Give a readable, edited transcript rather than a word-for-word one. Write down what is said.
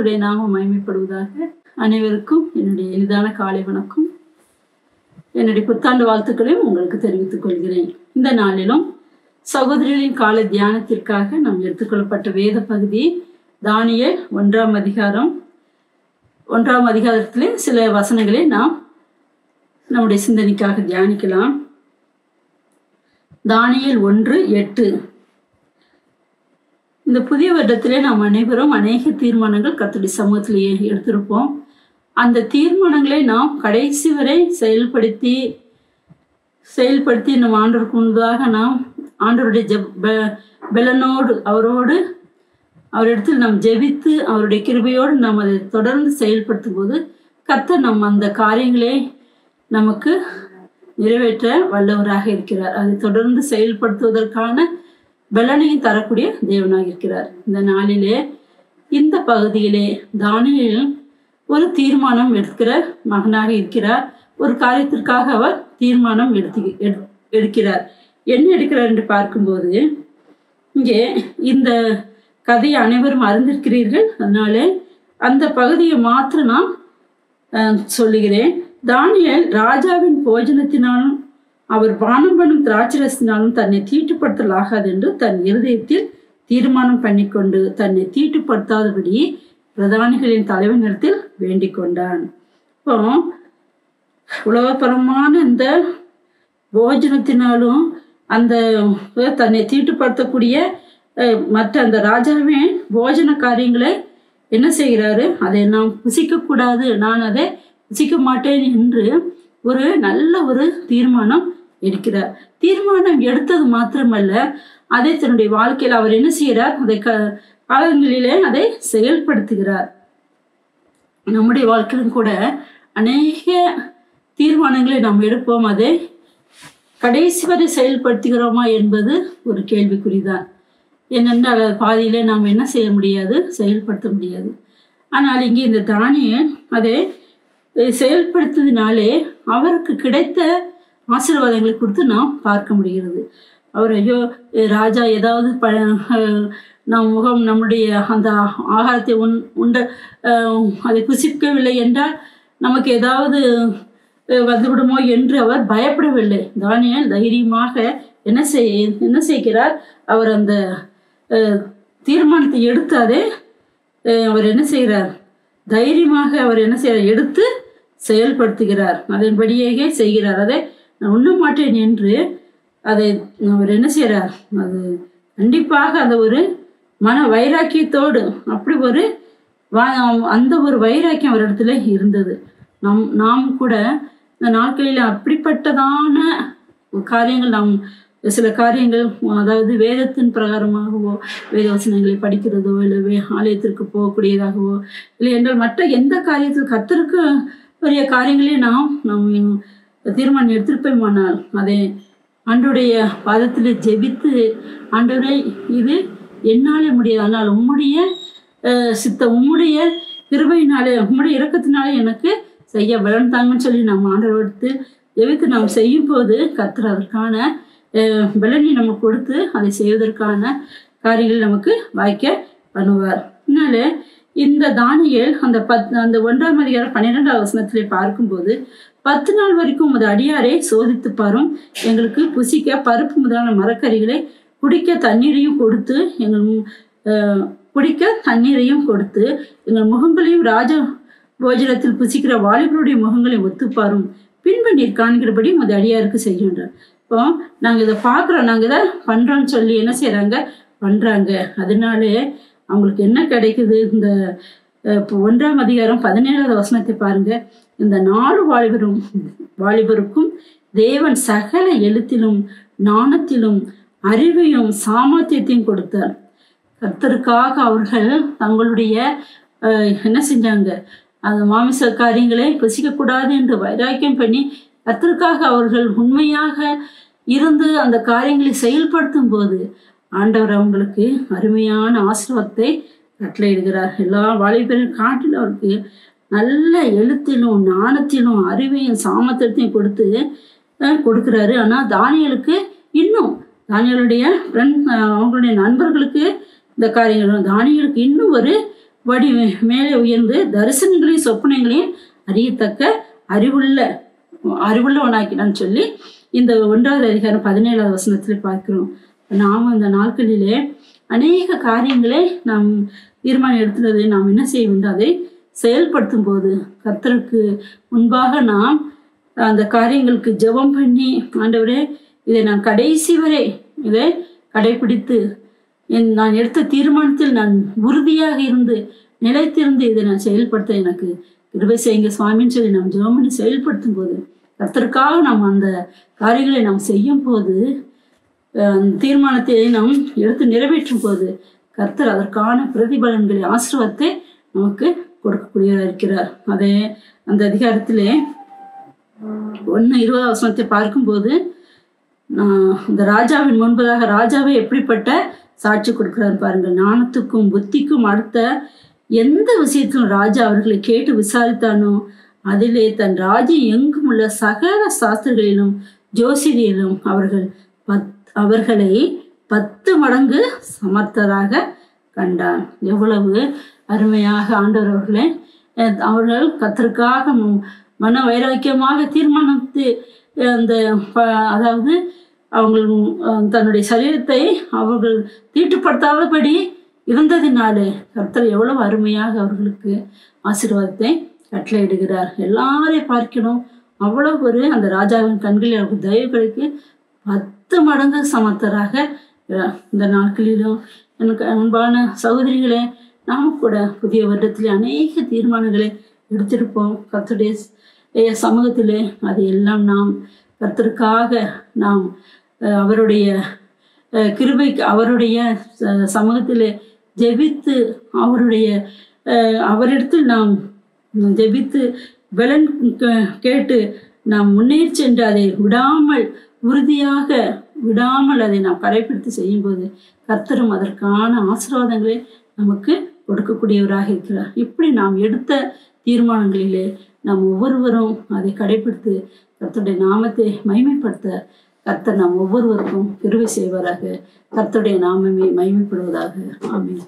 கர்த்தருடைய நாமம் மகிமைப்படுவதாக. அனைவருக்கும் என்னுடைய எளிதான காலை வணக்கம். என்னுடைய புத்தாண்டு வாழ்த்துக்களையும் உங்களுக்கு தெரிவித்துக் கொள்கிறேன். இந்த நாளிலும் சகோதரிகளின் கால தியானத்திற்காக நாம் எடுத்துக்கொள்ளப்பட்ட வேத பகுதி தானியேல் 1ஆம் அதிகாரம். 1ஆம் அதிகாரத்திலே சில வசனங்களை நாம் நம்முடைய சிந்தனைக்காக தியானிக்கலாம். தானியேல் 1:8. இந்த புதிய வருடத்திலே நாம் அனைவரும் அநேக தீர்மானங்கள் கர்த்தருடைய சமூகத்திலேயே எடுத்திருப்போம். அந்த தீர்மானங்களை நாம் கடைசி வரை செயல்படுத்தி நம் ஆண்டவருக்கு முன்பதாக நாம் ஆண்டவருடைய பலனோடு அவரிடத்தில் நாம் ஜெபித்து அவருடைய கிருபையோடு நாம் அதை தொடர்ந்து செயல்படுத்தும் போது கர்த்தர் நம் அந்த காரியங்களை நமக்கு நிறைவேற்ற வல்லவராக இருக்கிறார். அதை தொடர்ந்து செயல்படுத்துவதற்கான பலனையும் தரக்கூடிய தேவனாக இருக்கிறார். இந்த நாளிலே இந்த பகுதியிலே தானியேல் ஒரு தீர்மானம் எடுக்கிற மகனாக இருக்கிறார். ஒரு காரியத்திற்காக அவர் தீர்மானம் எடுக்கிறார். என்ன எடுக்கிறார் என்று பார்க்கும்போது, இங்கே இந்த கதையை அனைவரும் அறிந்திருக்கிறீர்கள். அதனால அந்த பகுதியை மாத்திரம் நான் சொல்லுகிறேன். தானியேல் ராஜாவின் போஜனத்தினாலும் அவர் பானம் பண்ணும் திராட்சரசத்தினாலும் தன்னை தீட்டுப்படுத்தலாகாது என்று தன் இருதயத்தில் தீர்மானம் பண்ணிக்கொண்டு தன்னை தீட்டுப்படுத்தாதபடி பிரதானிகளின் தலைவனிடத்தில் வேண்டிக் கொண்டான். இப்போ உலகப்பரமான இந்த போஜனத்தினாலும் அந்த தன்னை தீட்டுப்படுத்தக்கூடிய மற்ற அந்த ராஜாவின் போஜன காரியங்களை என்ன செய்கிறாரு, அதை நாம் புசிக்கக்கூடாது, நான் அதை புசிக்க மாட்டேன் என்று ஒரு நல்ல ஒரு தீர்மானம் எடுக்கிறார். தீர்மானம் எடுத்தது மாத்திரமல்ல, அதை தன்னுடைய வாழ்க்கையில் அவர் என்ன செய்கிறார், அதை காலங்களிலே அதை செயல்படுத்துகிறார். நம்முடைய வாழ்க்கையிலும் கூட அநேக தீர்மானங்களை நாம் எடுப்போம். அதை கடைசி வரை செயல்படுத்துகிறோமா என்பது ஒரு கேள்விக்குறிதான். ஏனென்றால் பாதியிலே நாம் என்ன செய்ய முடியாது, செயல்படுத்த முடியாது. ஆனால் இங்கே இந்த தானியேல் அதை செயல்படுத்தினாலே அவருக்கு கிடைத்த ஆசீர்வாதங்களை குறித்து நாம் பார்க்க முடிகிறது. அவர் ஐயோ ராஜா ஏதாவது நம்முடைய அந்த ஆகாரத்தை அதை புசிக்கவில்லை என்றால் நமக்கு ஏதாவது வந்துவிடுமோ என்று அவர் பயப்படவில்லை. தானியேல் தைரியமாக என்ன செய்கிறார், அவர் அந்த தீர்மானத்தை எடுத்து அதை அவர் என்ன செய்கிறார், தைரியமாக அவர் என்ன செய்கிறார், எடுத்து செயல்படுத்துகிறார். அதன்படியே செய்கிறார். அதை நான் உண்ண மாட்டேன் என்று அதை அவர் என்ன செய்கிறார், அது கண்டிப்பாக அந்த ஒரு மன வைராக்கியத்தோடு அப்படி அந்த ஒரு வைராக்கியம் அவர் இடத்துல இருந்தது. நாம் கூட இந்த நாட்களில் அப்படிப்பட்டதான காரியங்கள் நாம் சில காரியங்கள், அதாவது வேதத்தின் பிரகாரமாகவோ வேத வசனங்களை படிக்கிறதோ இல்லை ஆலயத்திற்கு போகக்கூடியதாகவோ இல்லை என்றால் மற்ற எந்த காரியத்தில் கர்த்தருக்கு பெரிய காரியங்களே நாம் தீர்மானம் எடுத்திருப்போமானால் அதை ஆண்டவருடைய பாதத்தில் ஜெபித்து, ஆண்டவரை இது என்னாலே முடியாது, ஆனால் உம்முடைய உம்முடைய கிருபையினாலே உம்முடைய இரக்கத்தினாலே எனக்கு செய்ய பலன் தாங்கன்னு சொல்லி நம்ம ஆண்டவருக்கு ஜெபித்து நாம் செய்யும் போது கர்த்தர் அதற்கான பலனை நமக்கு கொடுத்து அதை செய்வதற்கான காரியங்கள் நமக்கு வாய்க்க பண்ணுவார். அதனால இந்த தானியேல் அந்த 1ஆம் அதிகாரம் 12ஆம் வசனத்திலே பார்க்கும்போது 10 நாள் வரைக்கும் அது அடியாரை சோதித்து பாரும், எங்களுக்கு புசிக்க பருப்பு முதலான மரக்கறிகளை குடிக்க தண்ணீரையும் கொடுத்து எங்கள் முகங்களையும் ராஜ போஜனத்தில் புசிக்கிற வாலிபருடைய முகங்களையும் ஒத்துப்பாரும், பின்பு நீர் காண்கிறபடி அது அடியாருக்கு செய்கின்றார். இப்போ நாங்கள் இதை பார்க்குறோம், நாங்கள் இதை பண்ணுறோன்னு சொல்லி என்ன செய்கிறாங்க, பண்ணுறாங்க. அதனாலே அவங்களுக்கு என்ன கிடைக்குது, இந்த இப்போ 1ஆம் அதிகாரம் 17ஆவது வசனத்தை பாருங்க. இந்த 4 வாலிபருக்கும் தேவன் சகல எழுத்திலும் ஞானத்திலும் அறிவையும் சாமர்த்தியத்தையும் கொடுத்தார். கர்த்தருக்காக அவர்கள் தங்களுடைய என்ன செஞ்சாங்க, அந்த மாமிச காரியங்களை புசிக்கக்கூடாது என்று வைராக்கியம் பண்ணி கர்த்தருக்காக அவர்கள் உண்மையாக இருந்து அந்த காரியங்களை செயல்படுத்தும் போது ஆண்டவர் அவங்களுக்கு அருமையான ஆசீர்வாதத்தை கட்டளையிடுகிறார். எல்லா வாலிபரின் காட்டில் அவருக்கு நல்ல எழுத்திலும் ஞானத்திலும் அறிவையும் சாமர்த்தியத்தையும் கொடுக்கிறாரு. ஆனால் தானியேலுக்கு இன்னும் அவங்களுடைய நண்பர்களுக்கு இந்த காரியங்கள் தானியேலுக்கு இன்னும் ஒரு வடி மேலே உயர்ந்து தரிசனங்களையும் சொப்பனங்களையும் அறியத்தக்க அறிவுள்ளவனாக்கினான்னு சொல்லி இந்த 1வது அதிகாரம் 17வது வசனத்தில் பார்க்கிறோம். நாம் அந்த நாட்களிலே அநேக காரியங்களை நாம் தீர்மானம் எடுத்துறது நாம் என்ன செய்ய வேண்டும், அதை செயல்படுத்தும் போது கர்த்தருக்கு முன்பாக நாம் அந்த காரியங்களுக்கு ஜெபம் பண்ணி, ஆண்டவரே இதை நான் கடைசி வரை இதை கடைபிடித்து நான் எடுத்த தீர்மானத்தில் நான் உறுதியாக இருந்து நிலைத்திருந்து இதை நான் செயல்படுத்த எனக்கு கிருபை செய்யுங்க சுவாமின்னு சொல்லி நாம் ஜெபம் பண்ணி செயல்படுத்தும் போது, கர்த்தருக்காக நாம் அந்த காரியங்களை நாம் செய்யும் போது, தீர்மானத்தை நாம் எடுத்து நிறைவேற்றும் போது கர்த்தர் அதற்கான பிரதிபலன்களை ஆசீர்வாதத்தை நமக்கு கொடுக்கக்கூடியவராக இருக்கிறார். அதே அந்த அதிகாரத்திலே 1:20 வசனத்தை பார்க்கும்போது, இந்த ராஜாவின் முன்பதாக ராஜாவை எப்படிப்பட்ட சாட்சி கொடுக்கிறார் பாருங்கள். ஞானத்துக்கும் புத்திக்கும் அடுத்த எந்த விஷயத்திலும் ராஜா அவர்களை கேட்டு விசாரித்தானோ அதிலே தன் ராஜ்யம் எங்கும் உள்ள சகல சாஸ்திரிகளிலும் ஜோசியரிலும் அவர்களை 10 மடங்கு சமர்த்தராக கண்டார். எவ்வளவு அருமையாக ஆண்டவர் அவர்களே, அவர்கள் கர்த்தருக்காக மன வைராக்கியமாக தீர்மானித்து அதாவது அவங்கள் தன்னுடைய சரீரத்தை அவர்கள் தீட்டுப்படுத்தாதபடி இருந்ததினாலே கர்த்தர் எவ்வளவு அருமையாக அவர்களுக்கு ஆசீர்வாதத்தை கட்டளையிடுகிறார். எல்லாரையும் பார்க்கணும், அவ்வளவு ஒரு அந்த ராஜாவின் கண்களில் அவருக்கு தயவு கிடைக்கு 10 மடங்கு சமர்த்தராக இந்த நாட்களிலும். எனக்கு அன்பான சகோதரிகளே, நாம் கூட புதிய வருடத்திலே அநேக தீர்மானங்களை எடுத்திருப்போம். கர்த்தருடைய சமூகத்திலே அது எல்லாம் நாம் கர்த்தருக்காக நாம் அவருடைய கிருபைக்கு அவருடைய சமூகத்திலே ஜெபித்து அவரிடத்தில் நாம் ஜெபித்து பலன் கேட்டு நாம் முன்னேறி சென்று அதை உறுதியாக விடாமல் அதை நாம் கடைபிடித்து செய்யும்போது கர்த்தரும் அதற்கான ஆசீர்வாதங்களை நமக்கு கொடுக்கக்கூடியவராக இருக்கிறார். இப்படி நாம் எடுத்த தீர்மானங்களிலே நாம் ஒவ்வொருவரும் அதை கடைபிடித்து கர்த்தருடைய நாமத்தை மகிமைப்படுத்த கர்த்தர் நாம் ஒவ்வொருவருக்கும் கிருபை செய்வாராக. கர்த்தருடைய நாமமே மகிமைப்படுவதாக. ஆமென்.